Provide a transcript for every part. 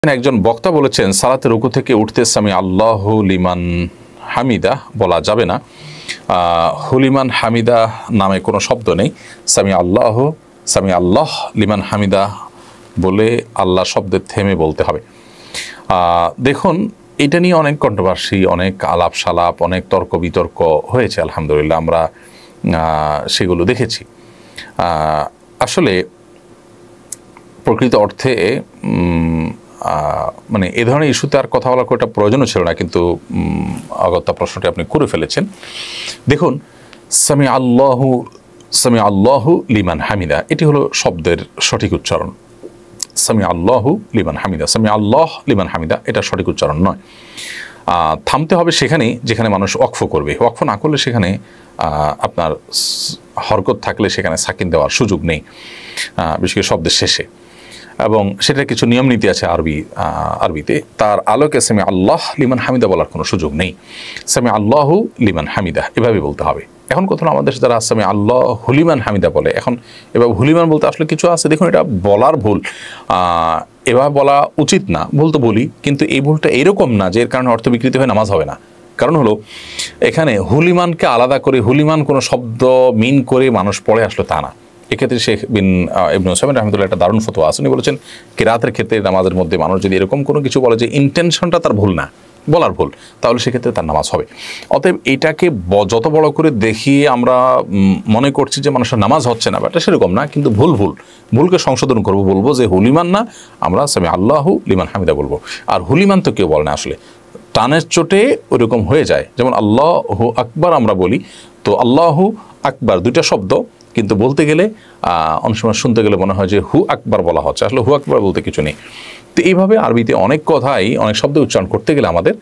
একজন বক্তা বলেছেন সালাতে রুকু থেকে উঠতে সামি আল্লাহ লিমান হামিদা বলা যাবে না। হুলিমান হামিদা নামে কোনো শব্দ নেই। সামি আল্লাহ লিমান হামিদা বলে আল্লাহ শব্দের থেমে বলতে হবে। দেখুন, এটা নিয়ে অনেক কন্ট্রোভার্সি, অনেক আলাপ সালাপ, অনেক তর্ক বিতর্ক হয়েছে। আলহামদুলিল্লাহ আমরা সেগুলো দেখেছি। আসলে প্রকৃত অর্থে মানে এ ধরনের ইস্যুতে আর কথা বলার একটা প্রয়োজনও ছিল না, কিন্তু অগত্যা প্রশ্নটি আপনি করে ফেলেছেন। দেখুন, সামি আল্লাহু লিমান হামিদা এটি হলো শব্দের সঠিক উচ্চারণ। সামি আল্লাহু লিমান হামিদা, সামি আল্লাহ লিমান হামিদা এটা সঠিক উচ্চারণ নয়। থামতে হবে সেখানে যেখানে মানুষ ওয়াকফ করবে। ওয়াকফ না করলে সেখানে আপনার হরকত থাকলে সেখানে সাকিন দেওয়ার সুযোগ নেই, বিশেষ করে শব্দের শেষে। এবং সেটার কিছু নিয়ম নীতি আছে আরবিতে। তার আলোকে সামি আল্লাহ লিমান হামিদা বলার কোনো সুযোগ নেই। সামি আল্লাহু লিমান হামিদা এভাবে বলতে হবে। এখন কোথাও আমাদের যারা সামি আল্লাহ হুলিমান হামিদা বলে, এখন এভাবে হুলিমান বলতে আসলে কিছু আছে। দেখুন, এটা বলার ভুল, এভাবে বলা উচিত না। ভুল তো বলি, কিন্তু এই ভুলটা এরকম না যে এর কারণে অর্থ বিকৃতি হয়ে নামাজ হবে না। কারণ হলো এখানে হুলিমানকে আলাদা করে হুলিমান কোনো শব্দ মিন করে মানুষ পড়ে আসলো তা না। এক্ষেত্রে শেখ বিন ইবনে উসাইমিন রাহমাতুল্লাহ একটা দারুণ ফতোয়া আছে। উনি বলেছেন কিরাতের ক্ষেত্রে নামাজের মধ্যে মানুষ যদি এরকম কোনো কিছু বলে যে ইন্টেনশনটা তার ভুল না, বলার ভুল, তাহলে সেক্ষেত্রে তার নামাজ হবে। অতএব এটাকে যত বড় করে দেখিয়ে আমরা মনে করছি যে মানুষের নামাজ হচ্ছে না, এটা সেরকম না, কিন্তু ভুলকে সংশোধন করবো, বলবো যে হুলিমান না, আমরা সামি আল্লাহু লিমান হামিদা বলবো। আর হুলিমান তো কেউ বলে না, আসলে টানের চোটে ওইরকম হয়ে যায়। যেমন আল্লাহু আকবার আমরা বলি, তো আল্লাহু আকবার দুইটা শব্দ, কিন্তু বলতে গেলে অনেক সময় শুনতে গেলে মনে হয় যে হু আকবার বলা হচ্ছে, আসলে হু আকবার বলতে কিছু নেই। তো এইভাবে আরবিতে অনেক কথাই, অনেক শব্দ উচ্চারণ করতে গেলে আমাদের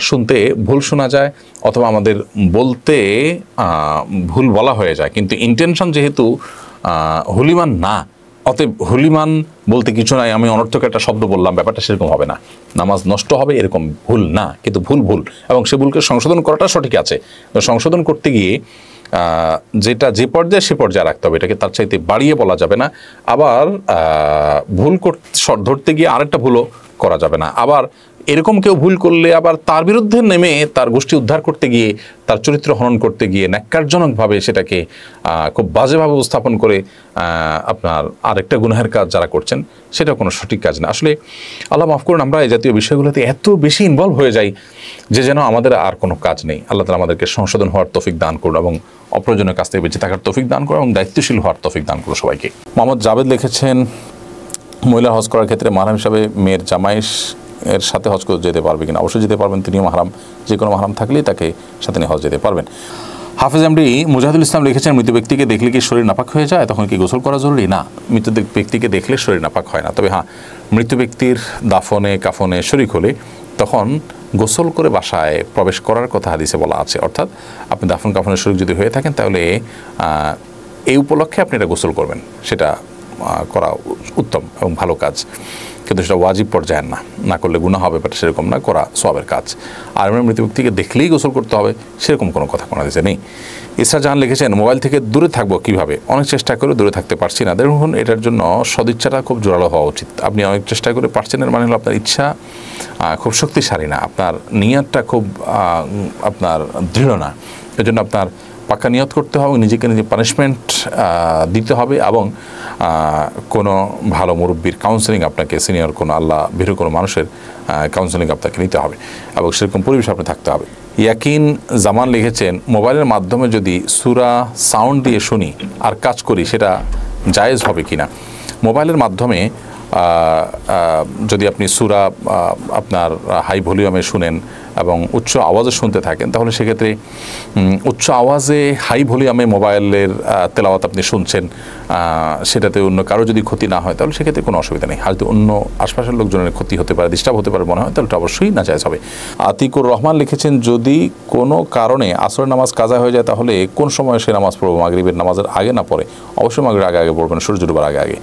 শুনতে ভুল শোনা যায়, অথবা আমাদের বলতে ভুল বলা হয়ে যায়। কিন্তু ইন্টেনশন যেহেতু হুলিমান না, অতএব হুলিমান বলতে কিছু নাই, আমি অনর্থক একটা শব্দ বললাম, ব্যাপারটা সেরকম হবে না। নামাজ নষ্ট হবে এরকম ভুল না, কিন্তু ভুল এবং সে ভুলকে সংশোধন করাটা সঠিক আছে। সংশোধন করতে গিয়ে যেটা যে পর্যায়ে সে পর্যায়ে রাখতে হবে, এটাকে তার চাইতে বাড়িয়ে বলা যাবে না। আবার ভুল ধরতে গিয়ে আরেকটা ভুলও করা যাবে না। আবার এরকম কেউ ভুল করলে আবার তার বিরুদ্ধে নেমে তার গোষ্ঠী উদ্ধার করতে গিয়ে, তার চরিত্র হনন করতে গিয়ে ন্যাক্কারজনকভাবে সেটাকে খুব বাজেভাবে উপস্থাপন করে আপনার আরেকটা গুনাহের কাজ যারা করছেন, সেটা কোনো সঠিক কাজ না। আসলে আল্লাহ মাফ করুন, আমরা এই জাতীয় বিষয়গুলোতে এত বেশি ইনভলভ হয়ে যাই যে যেন আমাদের আর কোনো কাজ নেই। আল্লাহ তাআলা আমাদেরকে সংশোধন হওয়ার তৌফিক দান করুন এবং অপ্রয়োজনীয় কাজ থেকে বেঁচে থাকার তৌফিক দান করুন এবং দায়িত্বশীল হওয়ার তৌফিক দান করুন সবাইকে। মোহাম্মদ জাবেদ লিখেছেন, মহিলা হজ করার ক্ষেত্রে মাহরাম হিসাবে মেয়ের জামাই এর সাথে হজ করতে যেতে পারবে কিনা? অবশ্যই যেতে পারবেন, তিনিও মাহরাম, যে কোনো মাহরাম থাকলেই তাকে সাথে নিয়ে হজ যেতে পারবেন। হাফেজ এমডি মুজাহিদুল ইসলাম লিখেছেন, মৃত ব্যক্তিকে দেখলে কি শরীর নাপাক হয়ে যায়? তখন কি গোসল করা জরুরি? না, মৃত ব্যক্তিকে দেখলে শরীর নাপাক হয় না। তবে হ্যাঁ, মৃত ব্যক্তির দাফনে কাফনে শরীক হলে তখন গোসল করে বাসায় প্রবেশ করার কথা হাদিসে বলা আছে। অর্থাৎ আপনি দাফন কাফনের শরীক যদি হয়ে থাকেন, তাহলে এই উপলক্ষে আপনি এটা গোসল করবেন, সেটা করা উত্তম এবং ভালো কাজ। কিন্তু সেটা ওয়াজিব পর্যায়ের না করলে গুনাহ হবে, বাট সেরকম না, করা সওয়াবের কাজ। আর মৃত ব্যক্তিকে দেখলেই গোসল করতে হবে সেরকম কোনো কথা কোনো হাদিসে নেই। ইসরা জাহান লিখেছেন, মোবাইল থেকে দূরে থাকবো কিভাবে? অনেক চেষ্টা করে দূরে থাকতে পারছি না। দেখুন, এটার জন্য সদিচ্ছাটা খুব জোরালো হওয়া উচিত। আপনি অনেক চেষ্টা করে পারছেন, এর মানে হলো আপনার ইচ্ছা খুব শক্তিশালী না, আপনার নিয়তটা খুব আপনার দৃঢ় না। এজন্য আপনার পাক্কা নিয়ত করতে হবে, নিজেকে নিজে পানিশমেন্ট দিতে হবে, এবং কোনো ভালো মুরব্বীর কাউন্সেলিং আপনাকে, সিনিয়র কোনো আল্লাহ ভীরু কোনো মানুষের কাউন্সেলিং আপনাকে নিতে হবে, এবং সেরকম পরিবেশ আপনি থাকতে হবে। ইয়াকিন জামান লিখেছেন, মোবাইলের মাধ্যমে যদি সূরা সাউন্ড দিয়ে শুনি আর কাজ করি, সেটা জায়েজ হবে কি না? মোবাইলের মাধ্যমে যদি আপনি সূরা আপনার হাই ভলিউমে শুনেন এবং উচ্চ আওয়াজে শুনতে থাকেন, তাহলে সেক্ষেত্রে উচ্চ আওয়াজে হাই ভলিউমে মোবাইলের তেলাওয়াত আপনি শুনছেন, সেটাতে অন্য কারো যদি ক্ষতি না হয়, তাহলে সেক্ষেত্রে কোনো অসুবিধা নেই। আর যদি অন্য আশপাশের লোকজনের ক্ষতি হতে পারে, ডিস্টার্ব হতে পারে মনে হয়, তাহলে অবশ্যই নাজায়েজ হবে। আতিকুর রহমান লিখেছেন, যদি কোনো কারণে আসরের নামাজ কাজা হয়ে যায়, তাহলে কোন সময় সে নামাজ পড়বো? মাগরিবের নামাজের আগে না পড়ে? অবশ্যই মাগরিবের আগে পড়বেন, সূর্য ডোবার আগে।